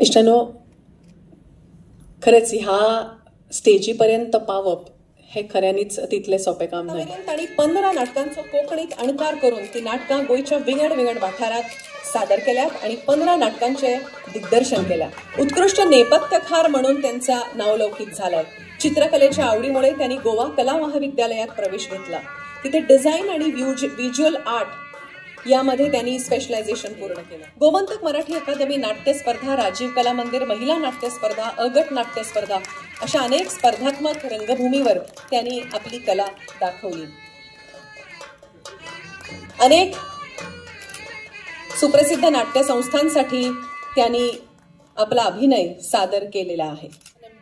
इष्टांनो, खरंच ह्या स्टेजीपर्यंत पावप हे खऱ्यानीच तितले सोपे काम नाही. ताणी 15 नाटकांचो कोंकणीत अणकार करून ती नाटकां गोयच्या विंगड विंगड वाठारात सादर केल्यात आणि 15 नाटकांचे दिग्दर्शन केल्या. उत्कृष्ट नेपथ्यकार म्हणून त्यांचा नावलौकिक झालाय. चित्रकलेच्या आवडीमुळे त्यांनी गोवा कला महाविद्यालयात प्रवेश घेतला. तिथे डिझाईन आणि व्हिज्युअल आर्ट यामध्ये त्यांनी स्पेशलायझेशन पूर्ण केलं. गोमंतक मराठी अकादमी नाट्य स्पर्धा, राजीव कला मंदिर महिला नाट्य स्पर्धा, अगट नाट्य स्पर्धा अशा अनेक स्पर्धात्मक रंगभूमीवर त्यांनी आपली कला दाखवली. अनेक सुप्रसिद्ध नाट्य संस्थांसाठी त्यांनी आपला अभिनय सादर केलेला आहे.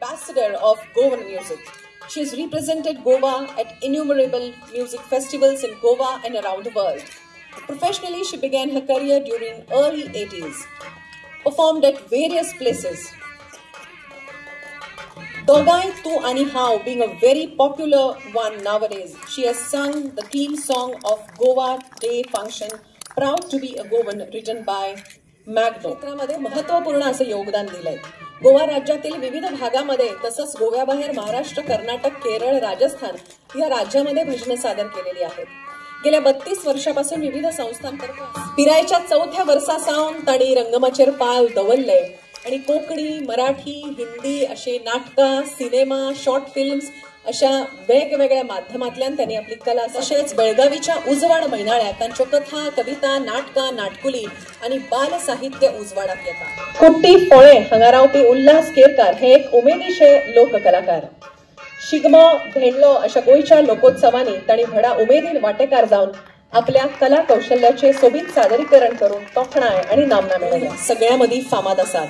Ambassador of Goan music. She has represented Goa at innumerable music festivals in Goa and around the world. Professionally, she began her career during early 80s. Performed at various places. Dogai Tu Ani How being a very popular one nowadays. She has sung the theme song of Goa Day Function, Proud to be a Goan, written by Magno. क्षेत्रामध्ये महत्त्वपूर्ण असं योगदान दिलंय. गोवा राज्यातील विविध भागामध्ये तसंच गोव्याबाहेर महाराष्ट्र, कर्नाटक, केरळ, राजस्थान या राज्यामध्ये भजनं सादर केलेली आहेत. गेल्या 32 वर्षापासून विविध संस्थांतर्फे पिरायच्या 4थ्या वर्सासावन ताणी रंगमाचेर पाल दवरले आणि कोकणी, मराठी, हिंदी असे नाटकं, सिनेमा, शॉर्ट फिल्म्स अशा वेगवेगळ्या माध्यमांतल्यान त्यांनी आपली कला, तसेच बेळगावीच्या उजवाड मैनाळ्यात तांच्यो कथा, कविता, नाटकां, नाटकुली आणि बाल साहित्य उजवाडाक येता. कुट्टी फोळे हांगा रावपी उल्हास केरकार हे एक उमेदीचे लोककलाकार. शिगमो, धेंडलो अशा गोयच्या लोकोत्सवांनी ताणी व्हडा उमेदीन वांटेकार जावन आपल्या कला कौशल्याचे सोबीत सादरीकरण करून तोखणाय आणि नामना मेळयल्या. सगळ्यामदी फामाद आसात.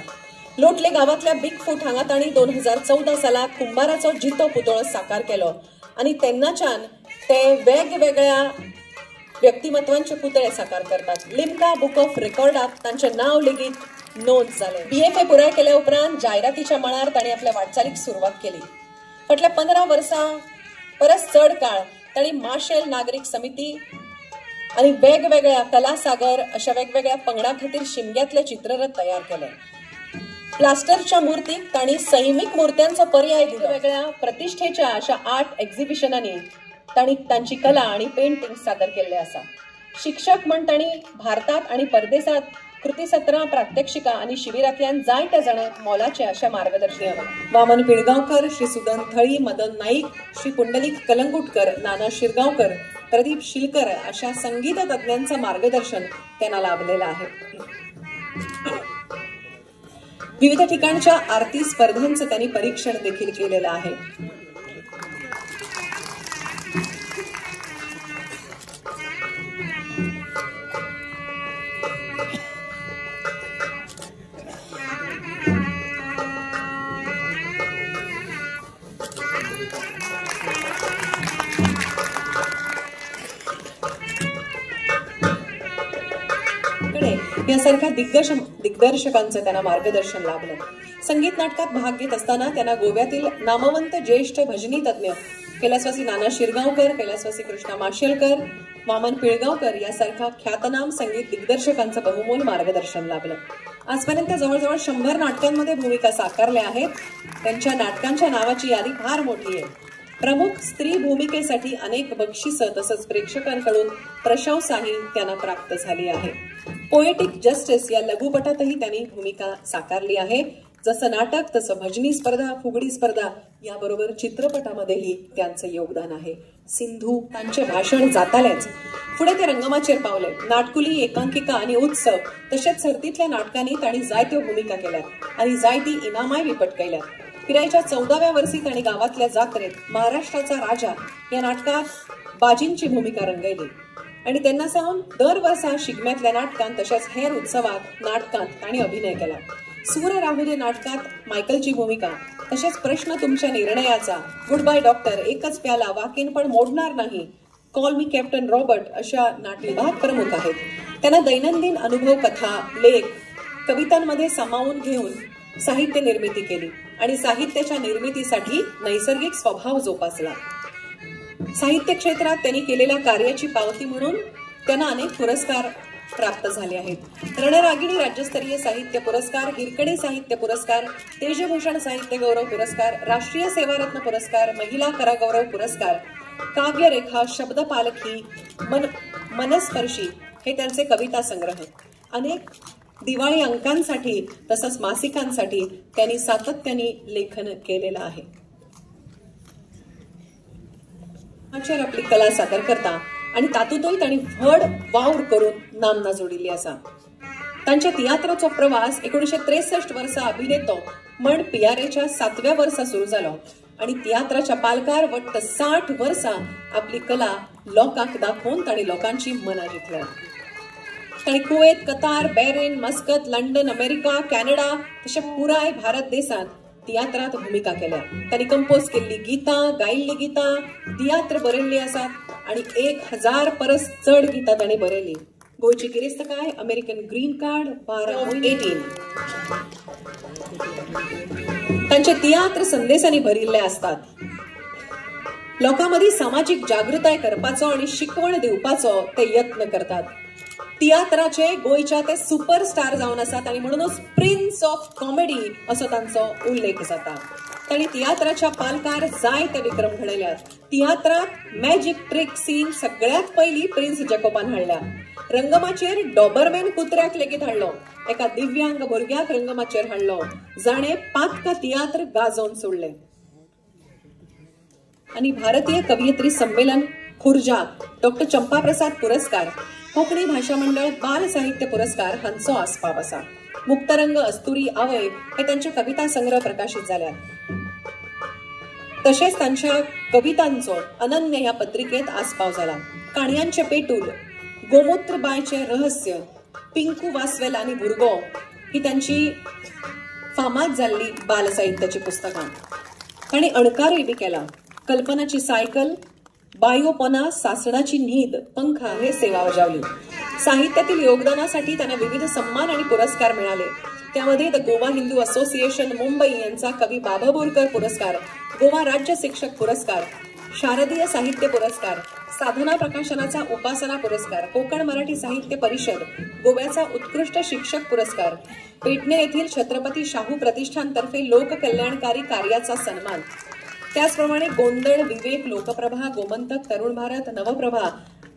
लोटले गावातल्या बिग फूट हांगा ताणी 2014 सालात कुंभाराचो जितो पुतळो साकार केलो आणि तेन्नाच्यान ते वेगवेगळ्या व्यक्तिमत्वांचे पुतळे साकार करतात. लिम्का बुक ऑफ रेकॉर्डात तांचे नाव लेगीत नोंद झाले. BFA पुराय केल्या उपरांत जायरातीच्या मळार ताणी आपल्या वाटचालीक सुरवात केली. फाटल्या 15 वर्सां परस चड काळ ताणी माशेल नागरिक समिती आणि वेगवेगळ्या कला सागर अशा वेगवेगळ्या पंगडा खातीर शिमग्यातले चित्ररथ तयार केले. प्लास्टरच्या मूर्तीक ताणी सैमीक मूर्त्यांचो पर्याय दिलो. वेगवेगळ्या प्रतिष्ठेच्या अशा आर्ट एक्झिबिशनांनी ताणी तांची कला आणि पेंटिंग सादर केल्ले आसा. शिक्षक म्हण ताणी भारतात आणि परदेशात कृतीसत्रां, प्रात्यक्षिकां आणि शिबिरांतल्यान जायत्या जाणांक मोलाचे अशा मार्गदर्शन. वामन पिळगांवकर, श्री सुदन थळी, मदन नाईक, श्री पुंडलिक कलंगुटकर, नाना शिरगांवकर, प्रदीप शिलकर अशा संगीत तज्ञांचं मार्गदर्शन त्यांना लाभलेलं आहे. विविध ठिकाणच्या आरती स्पर्धांचं त्यांनी परीक्षण देखील केलेलं आहे. यासारख्या दिग्दर्शकांचं त्यांना मार्गदर्शन लाभलं. संगीत नाटकात भाग घेत असताना त्यांना गोव्यातील नामवंत ज्येष्ठ भजनी तज्ञ कैलासवासी नाना शिरगांवकर, कैलासवासी कृष्णा माशेलकर, वामन पिळगांवकर यासारख्या ख्यातनाम संगीत दिग्दर्शकांचं बहुमोल मार्गदर्शन लाभलं. आजपर्यंत जवळजवळ 100 नाटकांमध्ये भूमिका साकारल्या आहेत. त्यांच्या नाटकांच्या नावाची यादी फार मोठी आहे. प्रमुख स्त्री भूमिकेसाठी अनेक बक्षिसं तसंच प्रेक्षकांकडून प्रशंसाही त्यांना प्राप्त झाली आहे. पोएटिक जस्टिस या लघुपटातही त्यांनी भूमिका साकारली आहे. जसं नाटक तसं भजनी स्पर्धा, फुगडी स्पर्धा याबरोबर चित्रपटामध्येही त्यांचं योगदान आहे. सिंधू त्यांचे भाषण जातालेच पुढे ते रंगमाचेर पावले. नाटकुली, एकांकिका आणि उत्सव तसेच सर्तीतल्या नाटकांनी ताणी जायत्यो भूमिका केल्यात आणि जायती इनामाय विपटकयल्यात. पिरायच्या 14व्या वर्षी ताणी गावातल्या जात्रेत महाराष्ट्राचा राजा या नाटकात बाजींची भूमिका रंगयली आणि त्यांना सावन दर वर्सा शिगम्यातल्या नाटकांत तसेच हेर उत्सवात नाटकांत ताणी अभिनय केला. सूर राहू दे नाटकात मायकलची भूमिका तसेच प्रश्न तुमच्या निर्णयाचा, गुड बाय डॉक्टर, एकच प्याला, वाकीन पण मोडणार नाही, कॉल मी कॅप्टन रॉबर्ट अशा नाटविभाग प्रमुख आहेत. त्यांना दैनंदिन अनुभव, कथा, लेख, कवितांमध्ये सामावून घेऊन साहित्य निर्मिती केली आणि साहित्याच्या निर्मितीसाठी नैसर्गिक स्वभाव जोपासला. साहित्य क्षेत्रात त्यांनी केलेल्या कार्याची पावती म्हणून त्यांना अनेक पुरस्कार प्राप्त झाले आहेत. रणरागिणी राज्यस्तरीय साहित्य पुरस्कार, हिरकणी साहित्य पुरस्कार, तेजभूषण साहित्य गौरव पुरस्कार, राष्ट्रीय सेवारत्न पुरस्कार, महिला करगौरव पुरस्कार, काव्यरेखा, शब्दपालखी, मनस्पर्शी हे त्यांचे कविता संग्रह. अनेक दिवाळी अंकांसाठी तसंच मासिकांसाठी त्यांनी सातत्याने लेखन केलेलं आहे. आपली कला सादर करता आणि तातूंतय तांणी व्हड वावर करून नामना जोडिल्ली आसा. तांच्या तियात्राचो प्रवास 1963 वर्सा अभिनेतो म्हण PRAच्या 7व्या वर्सा सुरू जालो आणि तियात्राच्या पालकार वट्ट 60 वर्सां आपली कला लोकांक दाखोवन तांणी लोकांची मनां जिखल्या. तांणी Kuwait, Qatar, Bahrain, Muscat, London, America, Canada तशें पुराय भारत देशांत तियात्रात भूमिका केल्या. तांणी कंपोज केल्ली गितां, गायिल्ली गितां, तियात्र बरयल्ली आसात आणि 1000 परस चड गितां तांणी बरयल्ली. गोंयची गिरेस्तकाय, अमेरिकन ग्रीन कार्ड, 12/18. तांचे तियात्र संदेशांनी भरिल्ले असतात. लोकांमदी सामाजिक जागृताय करपाचो आणि शिकवण दिवपाचो ते यत्न करतात. तियात्राचे गोयच्या ते सुपरस्टार जावन आसात आणि म्हणूनच प्रिन्स ऑफ कॉमेडी असो तांचो उल्लेख जाता. तांणी तियात्राच्या पालकार जायते विक्रम घडयल्यात. तियात्रात मॅजिक ट्रिक सीन सगळ्यात पयली प्रिन्स जॅकोबान हाडल्या. रंगमाचेर डॉबरमॅन कुत्र्याक लेगीत हाडलो. एका दिव्यांग भुरग्याक रंगमाचेर हाडलो जाणे पातका तियात्र गाजोवन सोडले. आणि भारतीय कवयित्री संमेलन खुर्जा, डॉक्टर चंपाप्रसाद पुरस्कार, कोंकणी भाषा मंडळ बाल साहित्य पुरस्कार हांचो आस्पाव आसा. मुक्तरंग, अस्तुरी, आवय हे त्यांचे कविता संग्रह प्रकाशित जाल्यात. तशेंच तांच्या कवितांचो अनन्य ह्या पत्रिकेत आस्पाव जाला. काणयांचे पेटूल, गोमूत्र बायचे रहस्य, पिंकू वासवेल आणि भुरगो ही त्यांची फामाद जाल्ली बाल साहित्याची पुस्तकां. तांणी अणकारूय बी केला. कल्पनाची सायकल, बायोपना, सासणाची न्हीद, पंखा हे सेवा बजावली. साहित्यातील योगदानासाठी त्यांना विविध सन्मान आणि पुरस्कार मिळाले. त्यामध्ये द गोवा हिंदू असोसिएशन मुंबई यांचा कवी बाबा बोरकर पुरस्कार, गोवा राज्य शिक्षक पुरस्कार, शारदीय साहित्य पुरस्कार, साधना प्रकाशनाचा उपासना पुरस्कार, कोकण मराठी साहित्य परिषद, गोव्याचा उत्कृष्ट शिक्षक पुरस्कार, पेडणे येथील छत्रपती शाहू प्रतिष्ठानतर्फे लोककल्याणकारी कार्याचा सन्मान, त्याचप्रमाणे गोंधळ, विवेक, लोकप्रभा, गोमंतक, तरुण भारत, नवप्रभा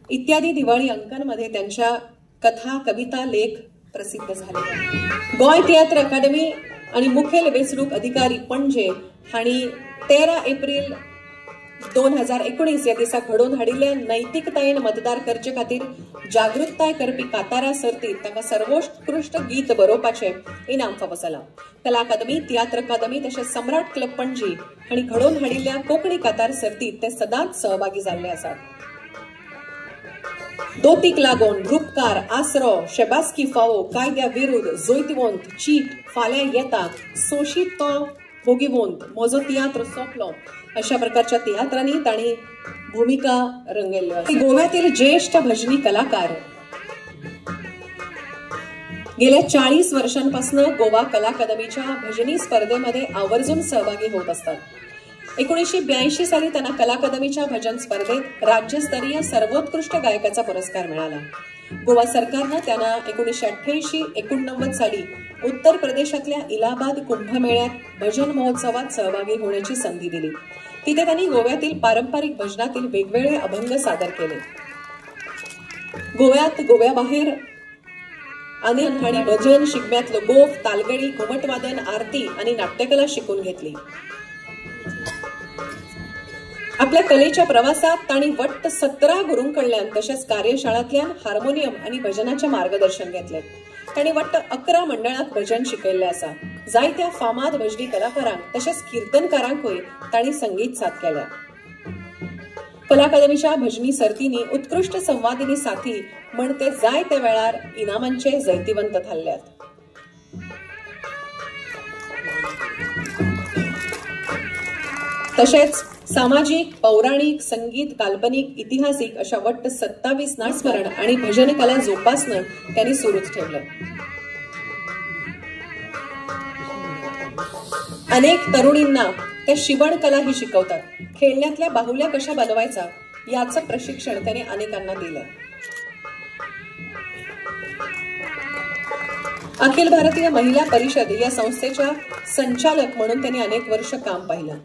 इत्यादी दिवाळी अंकांमध्ये त्यांच्या कथा, कविता, लेख प्रसिद्ध झाले. गोय तियात्र अकादमी आणि मुखेल वेंचणूक अधिकारी पणजे हांणी 13 एप्रिल 2019 या दिसा घडोवन हाडिल्ल्या नैतिकतायेन मतदार करचे खातीर जागृतताय करपी कातारा सर्तीत तांकां सर्वोत्कृष्ट गीत बरोवपाचे इनाम फावो जाला. कला अकादमी, तियात्र अकादमी तशेंच सम्राट क्लब पणजी हांणी घडोवन हाडिल्ल्या कोंकणी कातार सर्तीत ते सदांच सहभागी जाल्ले आसात. दोतीक लागून, रूपकार, आसरो, शेबासकी फावो, कायद्या विरुद्ध, जोैतवंत, चीट, फाल्यां येता, सोशीत तो भोगीवंत, म्हजो तियात्र सोंपलो अशा प्रकारच्या तियात्रांनी तांणी भूमिका रंगयल्ल्यो. गोव्यातील ज्येष्ठ भजनी कलाकार गेल्या 40 वर्षांपासून गोवा कला अकादमीच्या भजनी स्पर्धेमध्ये आवर्जून सहभागी होत असतात. 1982 साली त्यांना कला अकादमीच्या भजन स्पर्धेत राज्यस्तरीय सर्वोत्कृष्ट गायकाचा पुरस्कार मिळाला. गोवा सरकारनं त्यांना 1988-89 साली उत्तर प्रदेशातल्या इलाहाबाद कुंभमेळ्यात भजन महोत्सवात सहभागी होण्याची संधी दिली. तिथे त्यांनी गोव्यातील पारंपरिक भजनातील वेगवेगळे अभंग सादर केले. गोव्याबाहेर अनेक ठिकाणी भजन, शिगम्यातलं गोफ, तालगडी, घुमटवादन, आरती आणि नाट्यकला शिकून घेतली. आपल्या कलेच्या प्रवासात तांणी वट्ट 17 गुरूंकडल्यान तसेच कार्यशाळांतल्यान हार्मोनियम आणि भजनाचे मार्गदर्शन घेतले. तांणी वट्ट 11 मंडळांक भजन शिकयल्ले आसा. जायत्या फामाद भजनी कलाकारांक तसेच कीर्तनकारांकूय तांणी संगीत साथ केल्या. कला अकादमीच्या भजनी सर्तींनी उत्कृष्ट संवादिनी साथी म्हण ते जायत्या वेळार इनामांचे जैतिवंत थारल्यात. तसेच सामाजिक, पौराणिक, संगीत, काल्पनिक, ऐतिहासिक अशा वट्ट 27 नाटस्मरण आणि भजन कला जोपासणं त्यांनी सुरूच ठेवलं. अनेक तरुणींना त्या शिवण कला ही शिकवतात. खेळण्यातल्या बाहुल्या कशा बनवायचा याचं प्रशिक्षण त्याने अनेकांना दिलं. अखिल भारतीय महिला परिषद या संस्थेच्या संचालक म्हणून त्यांनी अनेक वर्ष काम पाहिलं.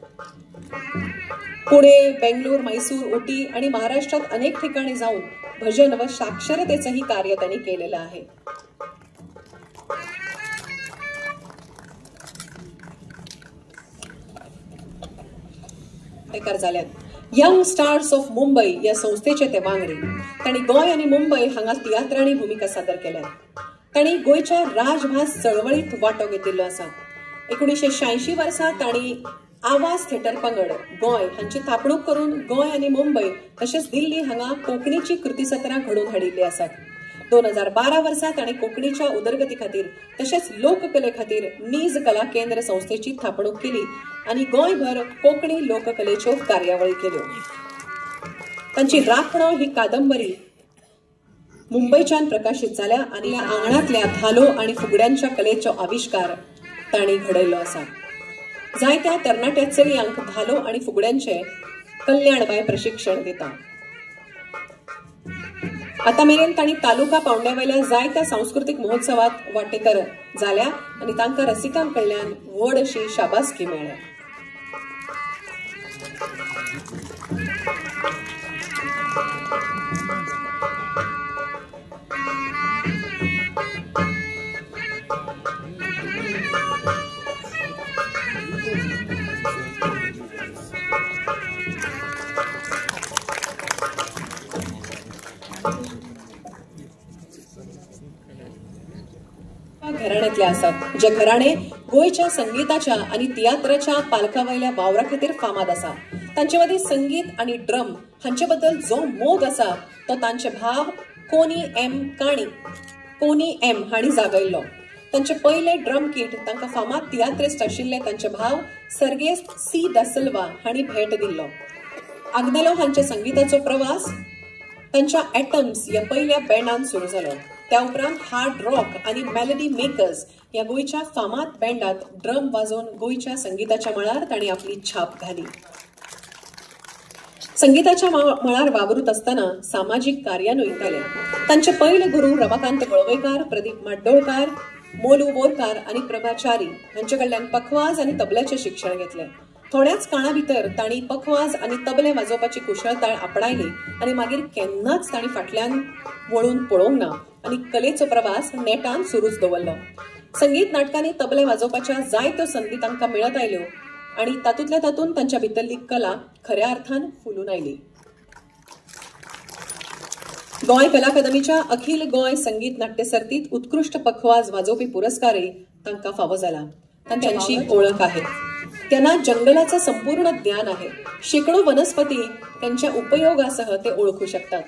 पुणे, बेंगळूर, मैसूर, उटी आणि महाराष्ट्रात अनेक ठिकाणी जाऊन भजन व साक्षरतेचंही कार्य त्यांनी केलेलं आहे. यंग स्टार्स ऑफ मुंबई या संस्थेचे ते वांगडी. तांणी गोय आणि मुंबई हांगा तियात्रांनी भूमिका सादर केल्या. तांणी गोयच्या राजभास चळवळीत वांटो घेतिल्लो आसा. 1986 वर्सा तांणी आवाज थिएटर पंगड गोय हांची थापणूक करून गोय आणि मुंबई तसेच दिल्ली हांगा कोंकणीची कृतीसत्रां घडून हाडिल्ली आसात. 2012 वर्सा तांणी कोंकणीच्या उदरगती खातीर तसेच लोककले खातीर नीज कला केंद्र संस्थेची थापणूक केली आणि गोंयभर कोंकणी लोककलेच्यो कार्यावळी केल्यो. तांची राखणो ही कादंबरी मुंबईच्यान प्रकाशित जाल्या आणि या आंगणातल्या धालो आणि फुगड्यांच्या कलेचो आविष्कार तांणी घडयलो आसा. जायत्या तरणाट्या चलयांक धालो आणि फुगड्यांचे कल्याणबाई प्रशिक्षण दिता. आता मेरेन तांणी तालुका पावंड्यावयल्या जायत्या सांस्कृतिक महोत्सवात वांटेकार जाल्या आणि तांकां रसिकां कडल्यान व्हड अशी शाबासकी मेळ्ळ्या. घराण्यातले आसात जे घराणे गोयच्या संगीताच्या आणि तियात्राच्या पालखावयल्या वावरा खातीर फामाद आसा. तांचे मदीं संगीत आणि ड्रम हांचे बद्दल जो मोग आसा तो तांचे भाव कोनी एम हांणी जागयल्लो. तांचे पयले ड्रम किट तांकां फामाद तियात्रिस्ट आशिल्ले तांचे भाव सर्गेस सी दा सिल्वा हांणी भेट दिल्लो. आग्नेलो हांचे संगीताचो प्रवास तांच्या एटम्स या पयल्या बँडान सुरू जालो. त्या उपरांत हार्ड रॉक आणि मेलोडी मेकर्स या गोयच्या फामाद बँडात ड्रम वाजोवन गोयच्या संगीताच्या मळार तांणी आपली छाप घाली. संगीताच्या मळार वावरूत असताना सामाजिक कार्यानूय केले. तांचे पयले गुरू रमाकांत गोळवयकार, प्रदीप माड्डोळकार, मोलू बोरकार आणि प्रभाचारी हांचे कडल्यान पखवाज आणि तबल्याचे शिक्षण घेतले. थोड्याच काळा भितर तांणी पखवाज आणि तबले वाजोवपाची कुशळटाय आपणायली आणि मागीर केन्नाच तांणी फाटल्यान वळून पळोवंक ना आणि कलेचो प्रवास नेटान सुरूच दवरलो. संगीत नाटकांनी तबले वाजोवपाच्या जायत्यो संदी तांकां मेळत आयल्यो आणि तातूंतल्या तातूंत तांच्या भितरली कला खऱ्या अर्थान फुलून आयली. गोंय कला अकादमीच्या अखिल गोंय संगीत नाट्य सर्तीत उत्कृष्ट पखवाज वाजोवपी पुरस्कारय तांकां फावो जाला. तांची ओळख आहे. त्यांना जंगलाचं संपूर्ण ज्ञान आहे. शेकडो वनस्पती त्यांच्या उपयोगासह ते ओळखू शकतात.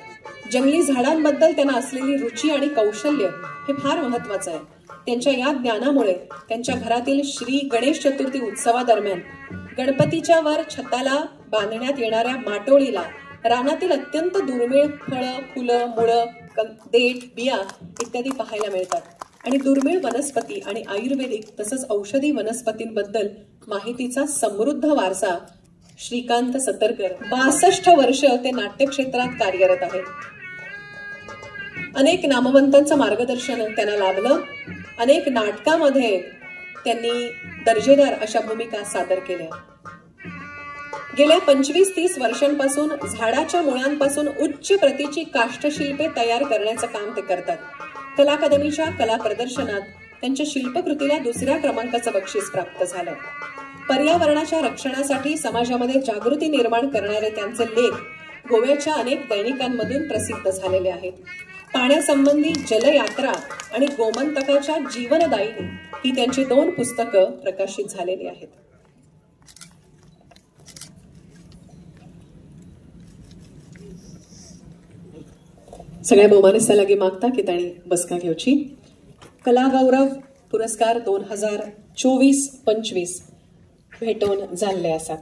जंगली झाडांबद्दल त्यांना असलेली रुची आणि कौशल्य हे फार महत्वाचं आहे. त्यांच्या या ज्ञानामुळे त्यांच्या घरातील श्री गणेश चतुर्थी उत्सवादरम्यान गणपतीच्या वर छताला बांधण्यात येणाऱ्या माटोळीला रानातील अत्यंत दुर्मिळ फळं, फुलं, मुळं, देठ, बिया इत्यादी पाहायला मिळतात आणि दुर्मिळ वनस्पती आणि आयुर्वेदिक तसंच औषधी वनस्पतींबद्दल माहितीचा समृद्ध वारसा श्रीकांत सतरकर 62 वर्ष ते नाट्यक्षेत्रात कार्यरत आहेत. अनेक नामवंतांचं मार्गदर्शन त्यांना लाभलं. अनेक नाटकामध्ये त्यांनी दर्जेदार अशा भूमिका सादर केल्या. गेल्या 25-30 वर्षांपासून झाडाच्या मुळांपासून उच्च प्रतीची काष्ठशिल्पे तयार करण्याचं काम ते करतात. कला अकादमीच्या कला प्रदर्शनात त्यांच्या शिल्पकृतीला 2ऱ्या क्रमांकाचं बक्षीस प्राप्त झालं. पर्यावरणाच्या रक्षणासाठी समाजामध्ये जागृती निर्माण करणारे त्यांचे लेख गोव्याच्या अनेक दैनिकांमधून प्रसिद्ध झालेले आहेत. पाण्यासंबंधी जलयात्रा आणि गोमंतकाच्या जीवनदायिनी ही त्यांची 2 पुस्तकं प्रकाशित झालेली आहेत. सगळ्या भौमानस्था लागी मागता की ताणी बसका घेवची. कला गौरव पुरस्कार 2024-25 भेटून जाल्ले आसात.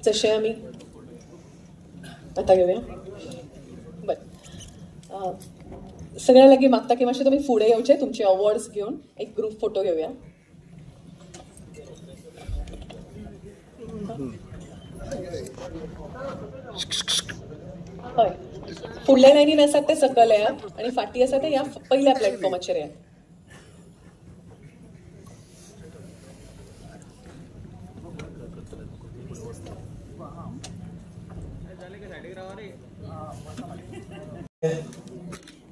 जशे आम्ही आता घेऊया. सगळ्या लागी मागता की मातशे तुम्ही फुडें येवचे तुमचे अवॉर्ड्स घेऊन एक ग्रुप फोटो घेऊया. हय फुडल्या लायनीन आसात ते सकल येयात आणि फाटी आसा ते ह्या पहिल्या प्लॅटफॉर्माचेर येयात.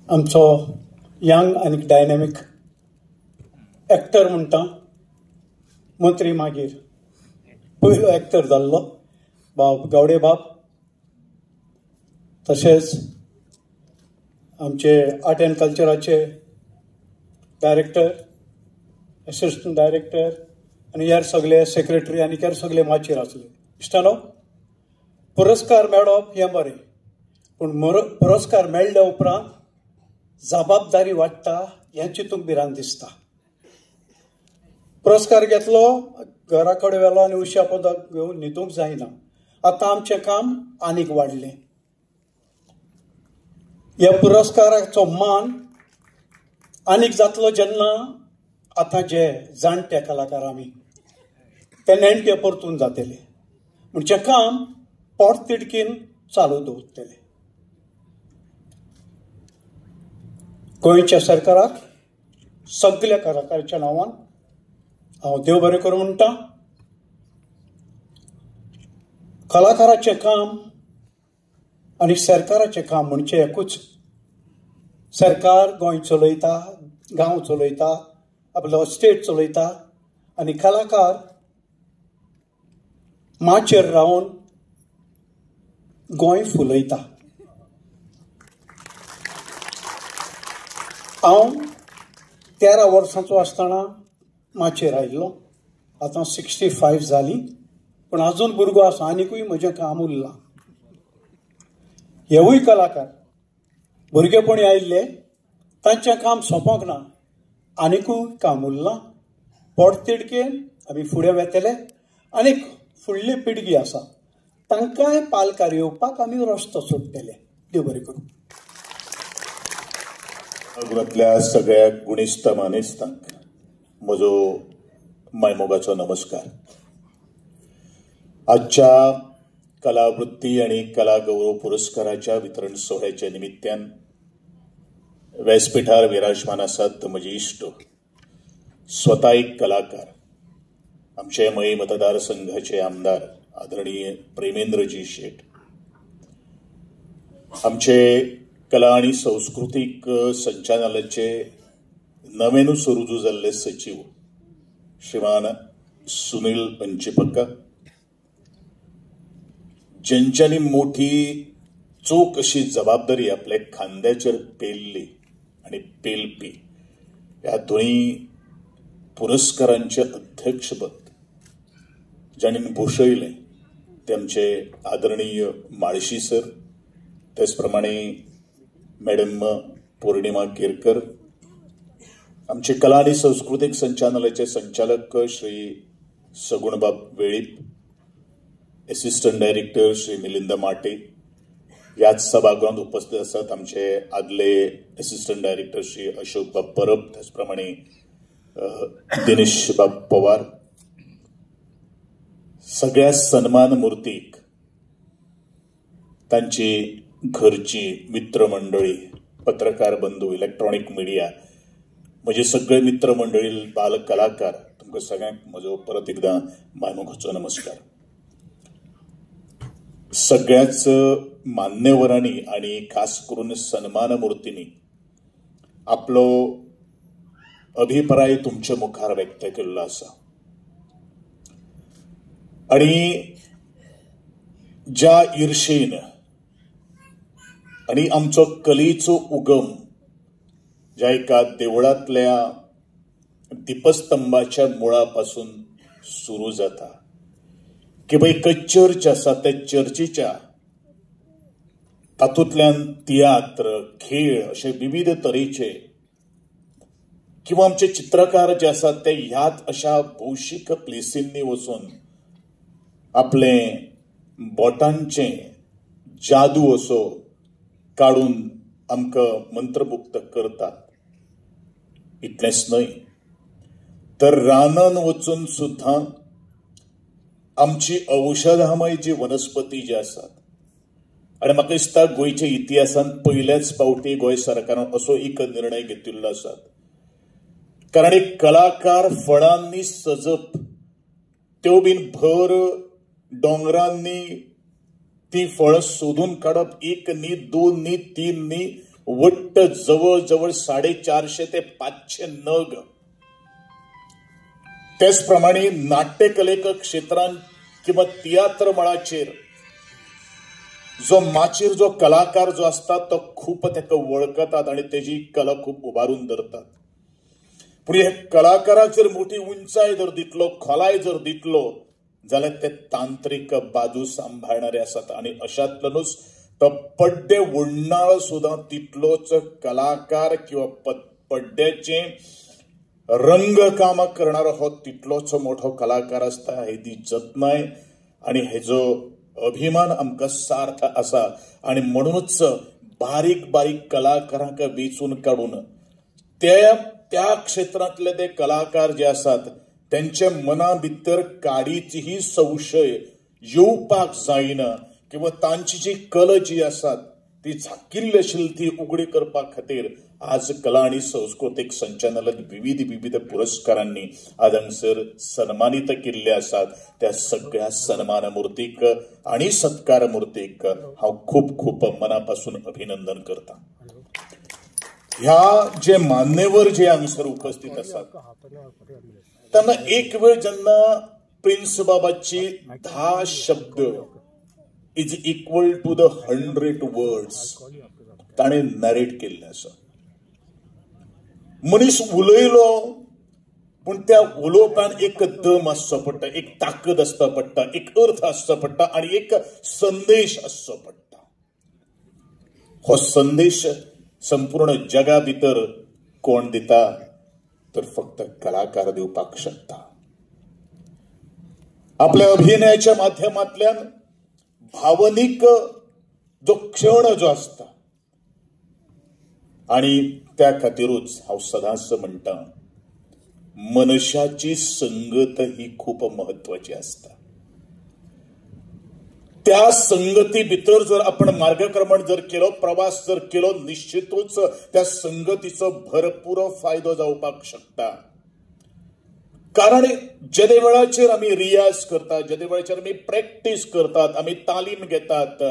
आमचो यंग आनी डायनॅमीक एक्टर म्हणटा मंत्री मागीर पयलो एक्टर जाल्लो बाब गावडे बाब. तशेंच आमचे आर्ट एंड कल्चराचे डायरेक्टर, असिस्टंट डायरेक्टर आनी ह्यार सगळे सेक्रेटरी आनी ह्यार सगळे माचयेर आसले. इश्टानो, पुरस्कार मेळप हें बरें, पूण पुरस्कार मेळ्ळ्या उपरांत जबाबदारी वाडटा हें चिंतूंक भिरांत दिसता. पुरस्कार घेतलो, घरा कडेन व्हेलो आनी उश्या पदक घेवन न्हिदूंक जायना. आतां आमचें काम आनीक वाडलें. ह्या पुरस्काराचो मान आनीक जातलो जेन्ना आतां जे जाणटे कलाकार आमी ते नेणटे परतून जातले. म्हणजे काम पोट तिडकीन चालू दवरतले. गोंयच्या सरकाराक सगळ्या कलाकाराच्या नांवान हांव देव बरें करूं म्हणटा. कलाकाराचें काम आनी सरकाराचें काम म्हणजे एकूच. सरकार गोंय चलयता, गांव चलयता, आपलो स्टेट चलयता आनी कलाकार माचयेर रावन गोंय फुलयता. हांव 13 वर्सांचो आसतना माचयेर आयिल्लो. आतां 65 जालीं, पूण आजून भुरगो आसा. आनीकूय म्हजें काम उरलां. हेवूय कलाकार भुरगेपणी आयिल्ले, तांचें काम सोंपोंक ना. आनीकूय काम उरलां. पोट तिडकेन आमी फुडें वेतले. आनीक फुडली पिळगी आसा तांकांय पालकार येवपाक आमी रस्तो सोडटले. देव बरें करूं. नागपुरांतल्या सगळ्या गुणिस्त मानेस्तांक म्हजो मायमोगाचो नमस्कार. आजच्या कलावृत्ती आणि कला गौरव पुरस्काराच्या वितरण सोहळ्याच्या निमित्तान व्यासपीठार विराजमान आसात म्हजे इश्ट, स्वता एक कलाकार, आमचे मयी मतदारसंघाचे आमदार आदरणीय प्रेमेंद्रजी शेट, आमचे कला आणि सांस्कृतिक संचालनालयाचे नवेनूच रुजू जाल्ले सचिव श्रीमान सुनील पंचपक्का, ज्यांच्यानी मोठी चोख अशी जबाबदारी आपल्या खांद्याचेर पेलली आणि पेलपी ह्या दोन्ही पुरस्कारांचे अध्यक्षपद ज्यांनी भूषयलें ते आमचे आदरणीय माळशी सर, त्याचप्रमाणे मॅडम पौर्णिमा केरकर, आमचे कला आणि सांस्कृतिक संचालनालयाचे संचालक श्री सगुणबाब वेळीप, असिस्टंट डायरेक्टर श्री मिलिंद माटे, याच सभागृहात उपस्थित असतात आमचे आदले असिस्टंट डायरेक्टर श्री अशोक बाब परब, त्याचप्रमाणे दिनेश बाब पवार, सगळ्या सन्मान मूर्तीक तांची घरची मित्रमंडळी, पत्रकार बंधू, इलेक्ट्रॉनिक मिडिया, म्हजे सगळे मित्रमंडळी, बाल कलाकार, तुमकां सगळ्यांक म्हजो परत एकदा मायमोगाचो नमस्कार. सगळ्याच मान्यवरांनी आणि खास करून सन्मान मूर्तींनी आपलो अभिप्राय तुमच्या मुखार व्यक्त केल्लो आसा. आणि ज्या ईर्षेन आणि आमचो कलेचो उगम ज्या एका देवळांतल्या दीपस्तंभाच्या मुळापासून सुरू जाता, किंवा एक चर्च आसा त्या चर्चीच्या तातूंतल्यान तियात्र, खेळ अशे विविध तरेचे, किंवा आमचे चित्रकार जे आसात ते ह्याच अशा भौशीक प्लेसींनी वचून आपले बोटांचे जादू असो काढून आमकां मंत्रमुक्त करतात. इतलेंच न्हय तर रानान वचून सुद्धा आमची औषधामय जी वनस्पती जी आसात आणि म्हाका दिसता गोंयच्या इतिहासान पहिल्याच फावटी गोंय सरकारान असो एक निर्णय घेतिल्लो आसा. कारण एक कलाकार फळांनी सजप, त्यो बीन भर डोंगरांनी ती फळ सोदून काडप, एक न्ही, दोन न्ही, तीन न्ही, वट्ट जवळ जवळ 450 ते 500 नग. त्याच प्रमाणे नाट्यकलेक क्षेत्रांत किंवा तियात्र मळाचेर जो माचेर जो कलाकार जो असता तो खूप ताका वळखतात आणि तेजी कला खूप उबारून धरतात. पूण हे कलाकाराक जर मोठी उंचाय जर दितलो, खोलाय जर दितलो जाल्यार ते तांत्रीक बाजू सांभाळणारे आसात. आणि अशातल्यानूच तो पड्डे ओडणारो सुद्दां तितलोच कलाकार किंवा पड्ड्याचे रंगकाम करणारो हो तितलोच मोठो कलाकार असता. हेची जतनाय आणि हेजो अभिमान आमकां सार्थ आसा. आणि म्हणूनच बारीक बारीक कलाकारांक वेचून काडून त्या क्षेत्रांतले ते कलाकार जे आसात त्यांच्या मना भितर काडीचीही संशय येवपाक जायना किंवा तांची जी कला जी आसात ती झाकिल्ली आशिल्ली ती उगडी करपा खातीर आज कला आणि संस्कृतीक संचालनालय विविध पुरस्कारांनी आज हांगसर सन्मानित केल्ले आसात. त्या सगळ्या सन्मान मूर्तीक आणि सत्कार मूर्तीक हांव खूप खूप मनापासून अभिनंदन करता. ह्या जे मान्यवर जे हांगसर उपस्थित आसात त्यांना एक वेळ जेन्ना प्रिन्स बाबाची 10 शब्द is equal to the 100 words ताणे नरेट केल्ले आसा. मनीस उलयलो पूण त्या उलोवपान एक दम आसचो पडटा, एक ताकद आसता पडटा, एक अर्थ आसचो पडटा आणि एक संदेश आसचो पडटा. हो संदेश संपूर्ण जगा भितर कोण दिता तर फक्त कलाकार दिवपाक शकता. आपल्या अभिनयाच्या माध्यमांतल्यान भावनीक जो क्षण जो असता आणि त्या खातीरूच हांव सदांच म्हणटा मनशाची संगत ही खूप महत्वाची असता. त्या संगती भितर जर आपण मार्गक्रमण जर केलो, प्रवास जर केलो, निश्चितूच त्या संगतीचो भरपूर फायदो जावपाक शकता. कारण जेदे वेळाचेर आमी रियाज करतात, जेदे वेळाचेर आमी प्रॅक्टीस करतात, आमी तालीम घेतात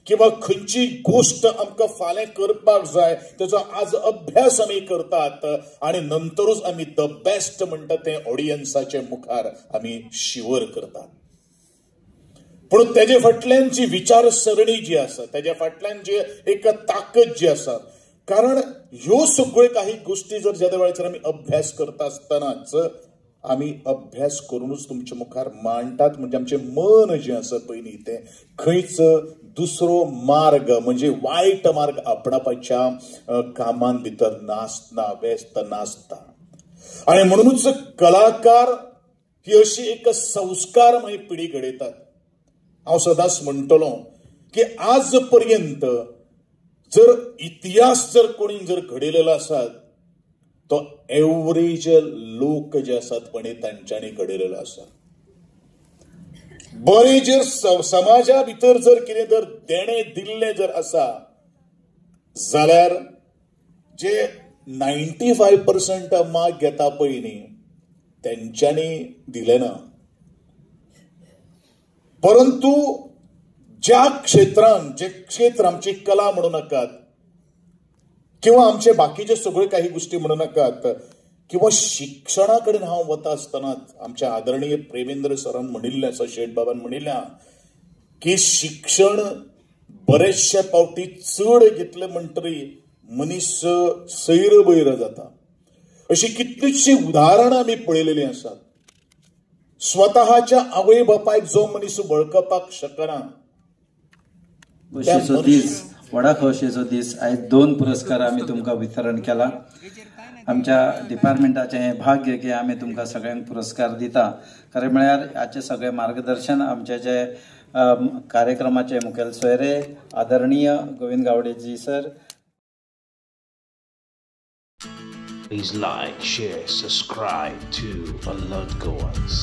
किंवा खंयची गोष्ट आमकां फाल्यां करपाक जाय तेजो आज अभ्यास आमी करतात आणि नंतरूच आमी द बेस्ट म्हणटा तें ऑडियन्साचे मुखार आमी शिवर करतात. पूण तेजे फाटल्यान जी विचारसरणी जी आसा, तेज्या फाटल्यान जी एक ताकद जी आसा, कारण ह्यो सगळ्यो काही गोष्टी जर ज्या वेळाचेर आमी अभ्यास करता आसतनाच आमी अभ्यास करूनच तुमच्या मुखार मांडटात. म्हणजे आमचें मन जें आसा पयलीं तें खंयच दुसरो मार्ग म्हणजे वायट मार्ग आपणावपाच्या कामान भितर नासता, व्यस्त नासता. आणि म्हणूनच कलाकार ही अशी एक संस्कारमय पिढी घडयतात. हांव सदांच म्हणटलो की आज पर्यंत जर इतिहास जर कोणी जर घडयलेलो आसा तो एव्हरेज लोक जे आसात पण तांच्यांनी घडयलेलो आसा. बरे जर समाजा भितर जर कितें जर देणे दिल्ले जर आसा जाल्यार जे 95% मार्क घेता पळय न्ही तेंच्यांनी दिले ना. परंतु ज्या क्षेत्रांत जे क्षेत्र आमची कला म्हणू नाकात किंवा आमचे बाकीचे सगळे काही गोष्टी म्हणू नाकात किंवा शिक्षणा कडेन हांव वता आसतना आमच्या आदरणीय प्रेमेंद्र सरान म्हणिल्लें आसा, शेठ बाबान म्हणिल्लें की शिक्षण बरेचशे फावटी चड घेतले म्हणटरी मनीस सैर बैर जाता. अशी कितलीशीं उदाहरणां आमी पळयलेलीं आसात. स्वतःच्या आवय बापायक जो मनीस वळखपाक शकना व्हडा खोशेचो दीस. आयज 2 पुरस्कार आमी तुमकां वितरण केला. आमच्या डिपार्टमेंटाचें हें भाग्य की आमी तुमकां सगळ्यांक पुरस्कार दिता. खरें म्हळ्यार हाचें सगळें मार्गदर्शन आमचे जे कार्यक्रमाचे मुखेल सोयरे आदरणीय गोविंद गावडेजी sir. Please like, share, subscribe to Alert Goans.